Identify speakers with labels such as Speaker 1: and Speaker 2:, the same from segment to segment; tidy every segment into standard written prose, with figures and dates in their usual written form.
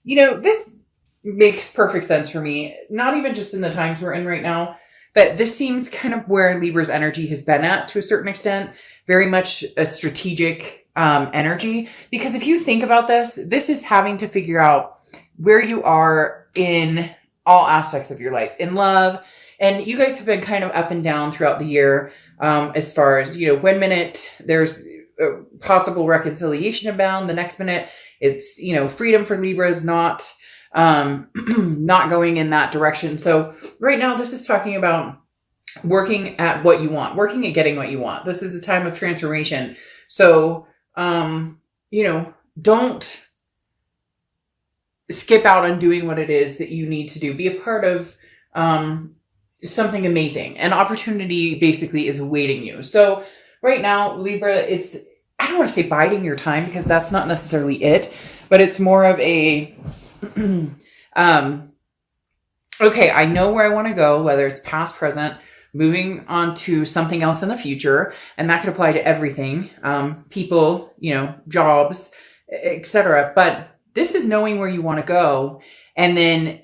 Speaker 1: this makes perfect sense for me, not even just in the times we're in right now, but this seems kind of where Libra's energy has been at to a certain extent, very much a strategic energy. Because if you think about this is having to figure out where you are in all aspects of your life, in love. And you guys have been kind of up and down throughout the year, as far as, one minute there's a possible reconciliation abound. The next minute it's, freedom for Libras, not going in that direction. So right now this is talking about working at what you want, working at getting what you want. This is a time of transformation. So, don't skip out on doing what it is that you need to do. Be a part of, something amazing. An opportunity basically is awaiting you. So right now, Libra, I don't want to say biding your time, because that's not necessarily it, but it's more of a, okay, I know where I want to go, whether it's past, present, moving on to something else in the future. And that could apply to everything, people, jobs, etc. But this is knowing where you want to go and then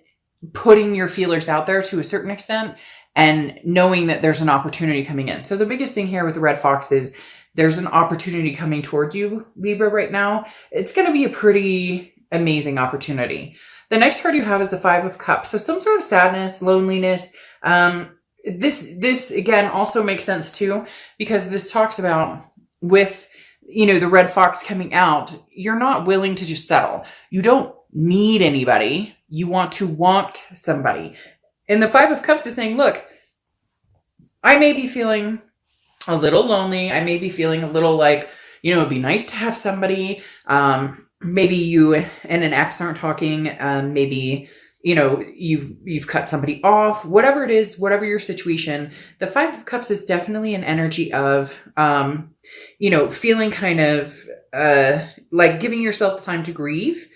Speaker 1: putting your feelers out there to a certain extent and knowing that there's an opportunity coming in. So the biggest thing here with the red fox is there's an opportunity coming towards you, Libra, right now. It's going to be a pretty amazing opportunity. The next card you have is the Five of Cups. So some sort of sadness, loneliness. This again also makes sense too, because this talks about with, the red fox coming out, you're not willing to just settle. You don't need anybody. You want somebody. And the Five of Cups is saying, look, I may be feeling a little lonely. I may be feeling a little like, it'd be nice to have somebody. Maybe you and an ex aren't talking. Maybe, you've cut somebody off, whatever it is, whatever your situation. The Five of Cups is definitely an energy of, feeling kind of, like giving yourself the time to grieve,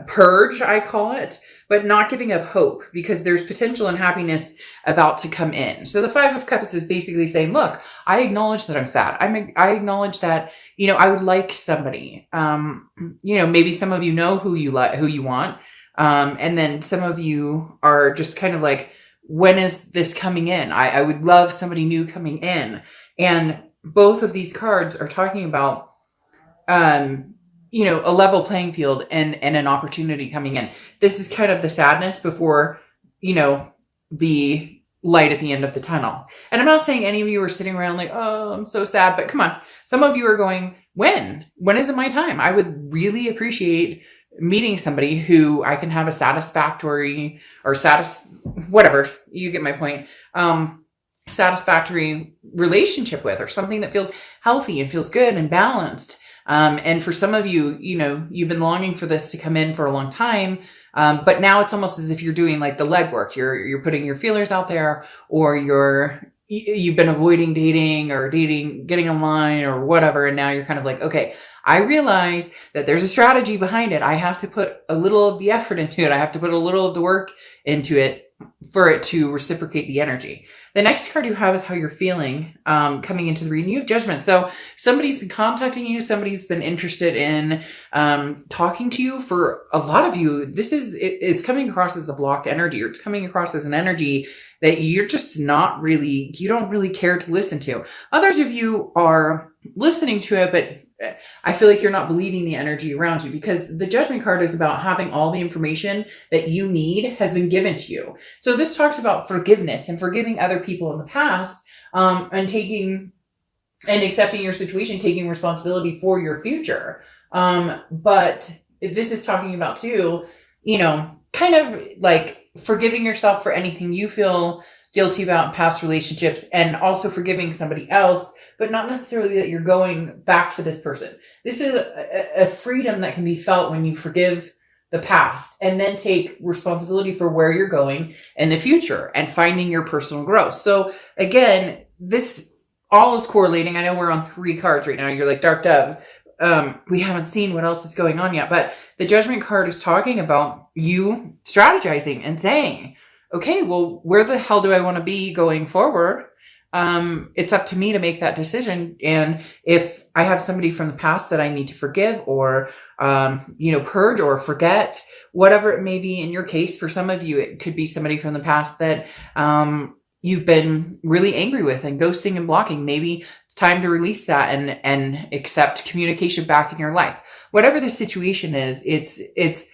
Speaker 1: purge, I call it, but not giving up hope, because there's potential and happiness about to come in. So the Five of Cups is basically saying, look, I acknowledge that I'm sad. I acknowledge that, I would like somebody. Maybe some of you know who you want. And then some of you are just kind of like, when is this coming in? I would love somebody new coming in. And both of these cards are talking about, a level playing field and an opportunity coming in. This is kind of the sadness before, the light at the end of the tunnel. And I'm not saying any of you are sitting around like, oh, I'm so sad, but come on. Some of you are going, when is it my time? I would really appreciate meeting somebody who I can have a satisfactory or whatever, you get my point, satisfactory relationship with, or something that feels healthy and feels good and balanced. And for some of you, you've been longing for this to come in for a long time. But now it's almost as if you're doing like the legwork. You're putting your feelers out there, or you've been avoiding dating or getting online or whatever. And now you're kind of like, okay, I realize that there's a strategy behind it. I have to put a little of the effort into it. I have to put a little of the work into it for it to reciprocate the energy. The next card you have is how you're feeling, coming into the reading. You have Judgment. So somebody's been contacting you. Somebody's been interested in, talking to you. For a lot of you, it's coming across as a blocked energy, or it's coming across as an energy that you're just you don't really care to listen to. Others of you are listening to it, but I feel like you're not believing the energy around you, because the Judgment card is about having all the information that you need has been given to you. So this talks about forgiveness and forgiving other people in the past, and accepting your situation, taking responsibility for your future. But this is talking about too, kind of like forgiving yourself for anything you feel guilty about in past relationships, and also forgiving somebody else, but not necessarily that you're going back to this person. This is a freedom that can be felt when you forgive the past and then take responsibility for where you're going in the future and finding your personal growth. So again, this all is correlating. I know we're on 3 cards right now. You're like, Dark Dove. We haven't seen what else is going on yet, but the Judgment card is talking about you strategizing and saying, okay, well, where the hell do I want to be going forward? it's up to me to make that decision. And if I have somebody from the past that I need to forgive or, purge or forget, whatever it may be in your case, for some of you, it could be somebody from the past that, you've been really angry with and ghosting and blocking. Maybe it's time to release that and accept communication back in your life. Whatever the situation is, it's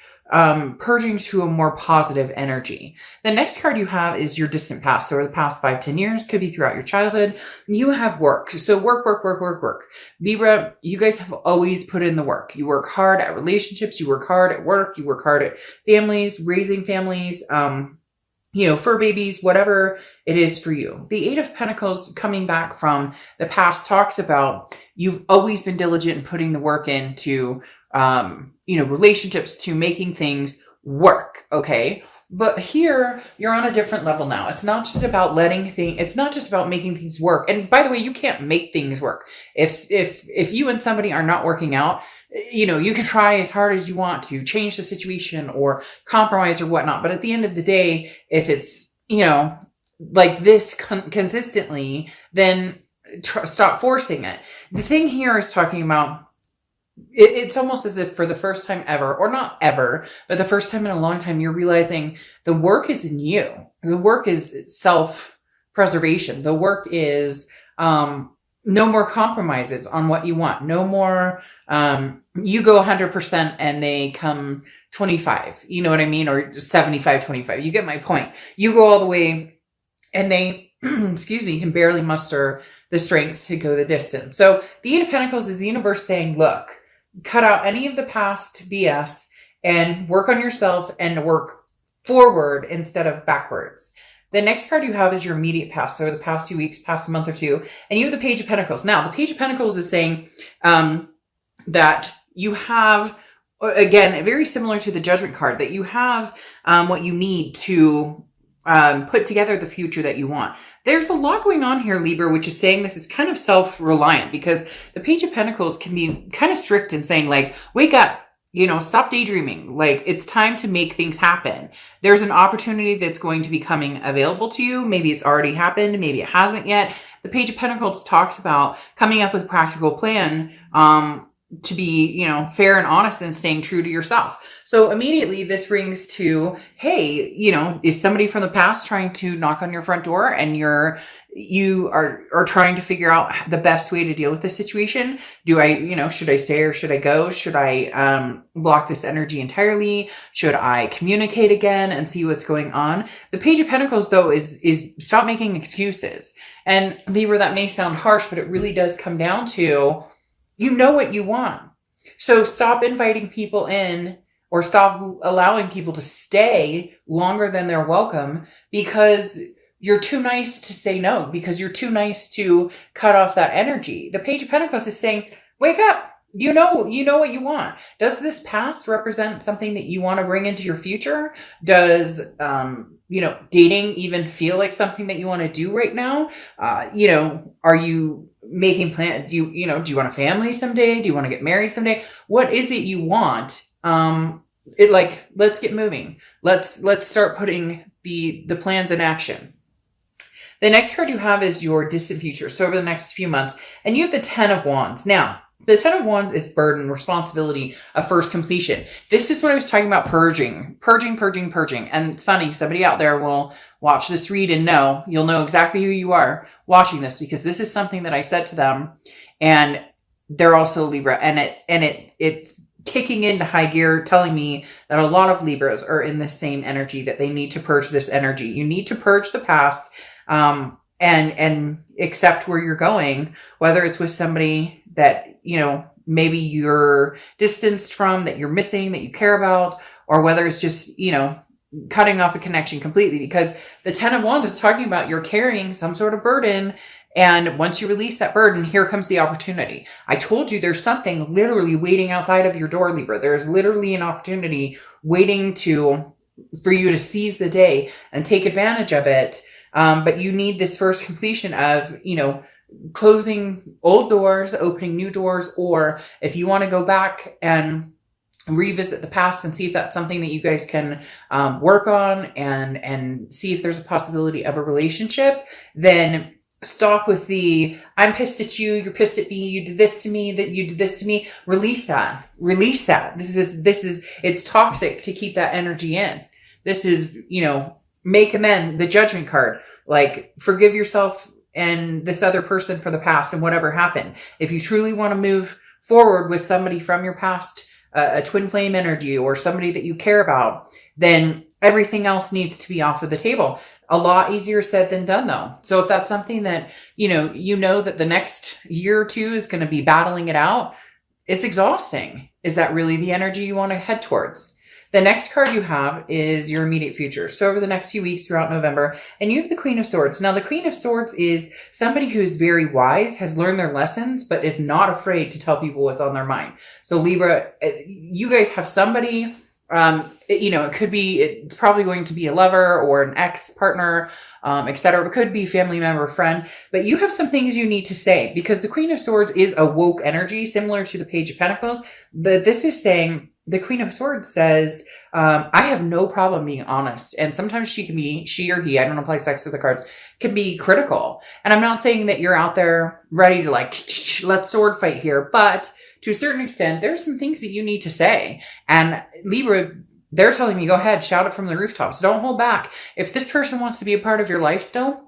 Speaker 1: purging to a more positive energy. The next card you have is your distant past. So the past 5-10 years, could be throughout your childhood. You have work. So work. Libra, you guys have always put in the work. You work hard at relationships. You work hard at work. You work hard at families, raising families, fur babies, whatever it is for you. The Eight of Pentacles coming back from the past talks about you've always been diligent in putting the work into, relationships, to making things work. Okay. But here you're on a different level now. It's not just about it's not just about making things work. And by the way, you can't make things work. If you and somebody are not working out, you can try as hard as you want to change the situation or compromise or whatnot. But at the end of the day, if it's, like this consistently, then stop forcing it. The thing here is talking about, it's almost as if for the first time ever, or not ever, but the first time in a long time, you're realizing the work is in you. The work is self-preservation. The work is, no more compromises on what you want. No more, you go 100% and they come 25. You know what I mean? Or 75, 25. You get my point. You go all the way and they, can barely muster the strength to go the distance. So the Eight of Pentacles is the universe saying, look, cut out any of the past BS and work on yourself and work forward instead of backwards. The next card you have is your immediate past. So the past few weeks, past month or two, and you have the Page of Pentacles. Now, the Page of Pentacles is saying that you have, again, very similar to the Judgment card, that you have what you need to put together the future that you want. There's a lot going on here, Libra, which is saying this is kind of self-reliant, because the Page of Pentacles can be kind of strict in saying, like, wake up, stop daydreaming. Like, it's time to make things happen. There's an opportunity that's going to be coming available to you. Maybe it's already happened. Maybe it hasn't yet. The Page of Pentacles talks about coming up with a practical plan, to be, fair and honest and staying true to yourself. So immediately this rings to, hey, is somebody from the past trying to knock on your front door and you are trying to figure out the best way to deal with this situation? Do I, should I stay or should I go? Should I, block this energy entirely? Should I communicate again and see what's going on? The Page of Pentacles, though, is stop making excuses. And Libra, that may sound harsh, but it really does come down to, you know what you want. So stop inviting people in or stop allowing people to stay longer than they're welcome, because you're too nice to say no, because you're too nice to cut off that energy. The Page of Pentacles is saying, wake up. You know what you want. Does this past represent something that you want to bring into your future? Does, dating even feel like something that you want to do right now? Are you making plans? Do you want a family someday? Do you want to get married someday? What is it you want? Let's get moving. Let's start putting the plans in action. The next card you have is your distant future. So over the next few months, and you have the 10 of Wands. Now, the 10 of Wands is burden, responsibility, a first completion. This is what I was talking about, purging. And it's funny, somebody out there will watch this read and you'll know exactly who you are watching this, because this is something that I said to them, and they're also Libra, and it's kicking into high gear, telling me that a lot of Libras are in the same energy, that they need to purge this energy. You need to purge the past, and accept where you're going, whether it's with somebody that, maybe you're distanced from, that you're missing, that you care about, or whether it's just, cutting off a connection completely, because the 10 of Wands is talking about you're carrying some sort of burden. And once you release that burden, here comes the opportunity. I told you there's something literally waiting outside of your door, Libra. There's literally an opportunity waiting for you to seize the day and take advantage of it. But you need this first completion of, closing old doors, opening new doors, or if you want to go back and revisit the past and see if that's something that you guys can work on and see if there's a possibility of a relationship, then stop with the, I'm pissed at you, you're pissed at me, you did this to me, that you did this to me. Release that. Release that. It's toxic to keep that energy in. This is, make amends, the judgment card. Like, forgive yourself and this other person for the past and whatever happened. If you truly want to move forward with somebody from your past, a twin flame energy or somebody that you care about, then everything else needs to be off of the table. A lot easier said than done, though. So if that's something that, you know that the next year or two is going to be battling it out, it's exhausting. Is that really the energy you want to head towards? The next card you have is your immediate future. So over the next few weeks throughout November, and you have the Queen of Swords. Now, the Queen of Swords is somebody who is very wise, has learned their lessons, but is not afraid to tell people what's on their mind. So Libra, you guys have somebody, it's probably going to be a lover or an ex-partner, etc. It could be family member, friend, but you have some things you need to say because the Queen of Swords is a woke energy, similar to the Page of Pentacles, but this is saying, the Queen of Swords says, I have no problem being honest. And sometimes she or he, I don't apply sex to the cards, can be critical. And I'm not saying that you're out there ready to let's sword fight here. But to a certain extent, there's some things that you need to say. And Libra, they're telling me, go ahead, shout it from the rooftops. Don't hold back. If this person wants to be a part of your life still,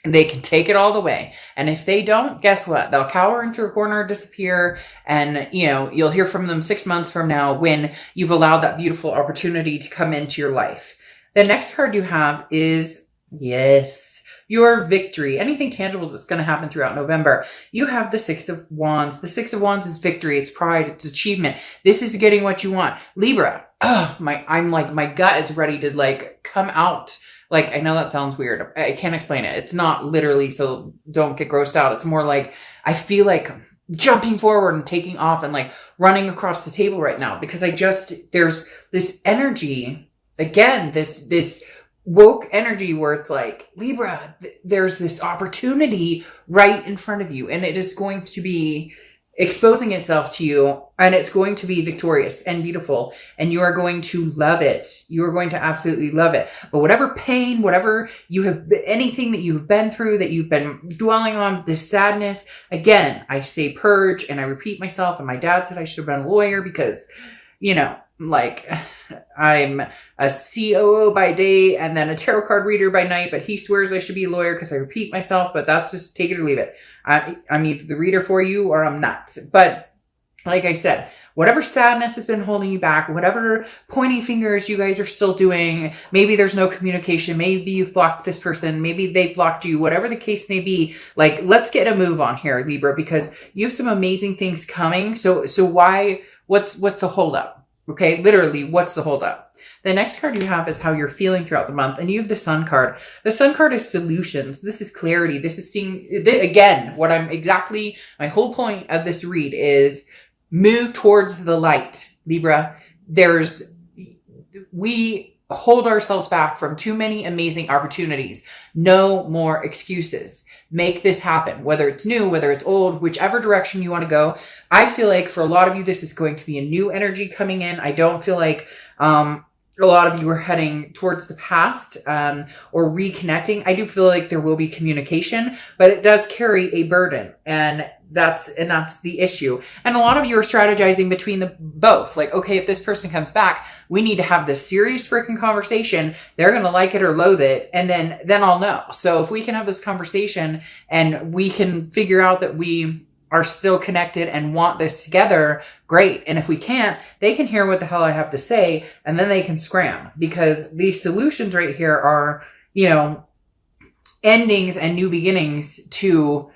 Speaker 1: they can take it all the way. And if they don't, guess what? They'll cower into a corner, disappear, and, you'll hear from them 6 months from now when you've allowed that beautiful opportunity to come into your life. The next card you have is, yes, your victory. Anything tangible that's going to happen throughout November. You have the Six of Wands. The Six of Wands is victory. It's pride. It's achievement. This is getting what you want. Libra, my gut is ready to come out. I know that sounds weird. I can't explain it. It's not literally, so don't get grossed out. It's more like, I feel like jumping forward and taking off and running across the table right now because there's this energy, again, this woke energy where it's Libra, there's this opportunity right in front of you and it is going to be exposing itself to you and it's going to be victorious and beautiful and you are going to love it. You are going to absolutely love it. But whatever pain, whatever you have, anything that you've been through, that you've been dwelling on, this sadness, again, I say purge and I repeat myself. And my dad said I should have been a lawyer because, I'm a COO by day and then a tarot card reader by night, but he swears I should be a lawyer because I repeat myself, but that's just take it or leave it. I'm either the reader for you or I'm not. But like I said, whatever sadness has been holding you back, whatever pointing fingers you guys are still doing, maybe there's no communication, maybe you've blocked this person, maybe they've blocked you, whatever the case may be, let's get a move on here, Libra, because you have some amazing things coming. So what's the holdup? Okay, literally, what's the holdup? The next card you have is how you're feeling throughout the month, and you have the Sun card. The Sun card is solutions. This is clarity. This is seeing, again, my whole point of this read is move towards the light, Libra. We hold ourselves back from too many amazing opportunities. No more excuses. Make this happen, whether it's new, whether it's old, whichever direction you want to go. I feel like for a lot of you, this is going to be a new energy coming in. I don't feel like a lot of you are heading towards the past or reconnecting. I do feel like there will be communication, but it does carry a burden, and that's the issue. And a lot of you are strategizing between the both. Okay, if this person comes back, we need to have this serious freaking conversation. They're going to like it or loathe it. And then I'll know. So if we can have this conversation and we can figure out that we are still connected and want this together, great. And if we can't, they can hear what the hell I have to say and then they can scram, because these solutions right here are, endings and new beginnings to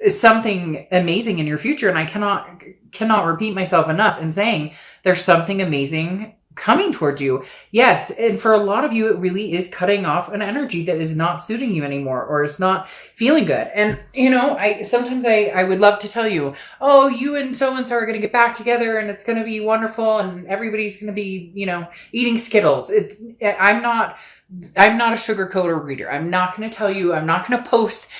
Speaker 1: something amazing in your future. And I cannot repeat myself enough in saying there's something amazing coming towards you. Yes. And for a lot of you, it really is cutting off an energy that is not suiting you anymore, or it's not feeling good. And, sometimes I would love to tell you, oh, you and so-and-so are going to get back together and it's going to be wonderful. And everybody's going to be, eating Skittles. I'm not a sugarcoater reader. I'm not going to tell you, I'm not going to post,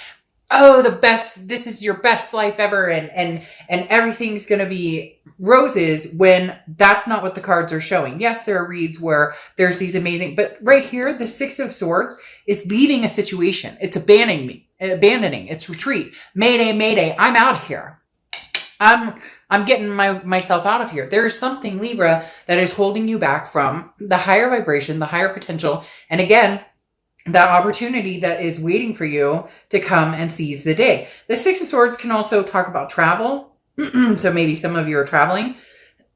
Speaker 1: oh, this is your best life ever. And everything's going to be roses, when that's not what the cards are showing. Yes, there are reads where there's these amazing, but right here, the Six of Swords is leaving a situation. It's abandoning me. abandoning. It's retreat. Mayday, mayday. I'm out of here. I'm getting myself out of here. There is something, Libra, that is holding you back from the higher vibration, the higher potential. And again, that opportunity that is waiting for you to come and seize the day. The Six of Swords can also talk about travel. So maybe some of you are traveling.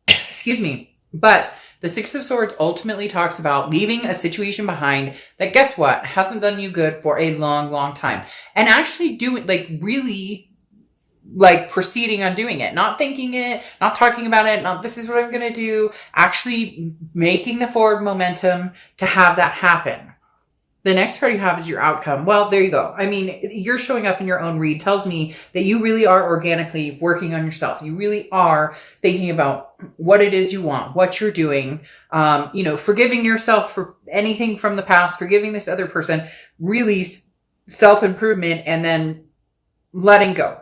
Speaker 1: Excuse me. But the Six of Swords ultimately talks about leaving a situation behind that, guess what, hasn't done you good for a long, long time. And actually doing, like, really, like, proceeding on doing it. Not thinking it, not talking about it, not this is what I'm going to do. Actually making the forward momentum to have that happen. The next card you have is your outcome. Well, there you go. I mean, you're showing up in your own read tells me that you really are organically working on yourself. You really are thinking about what it is you want, what you're doing, forgiving yourself for anything from the past, forgiving this other person, really self-improvement, and then letting go.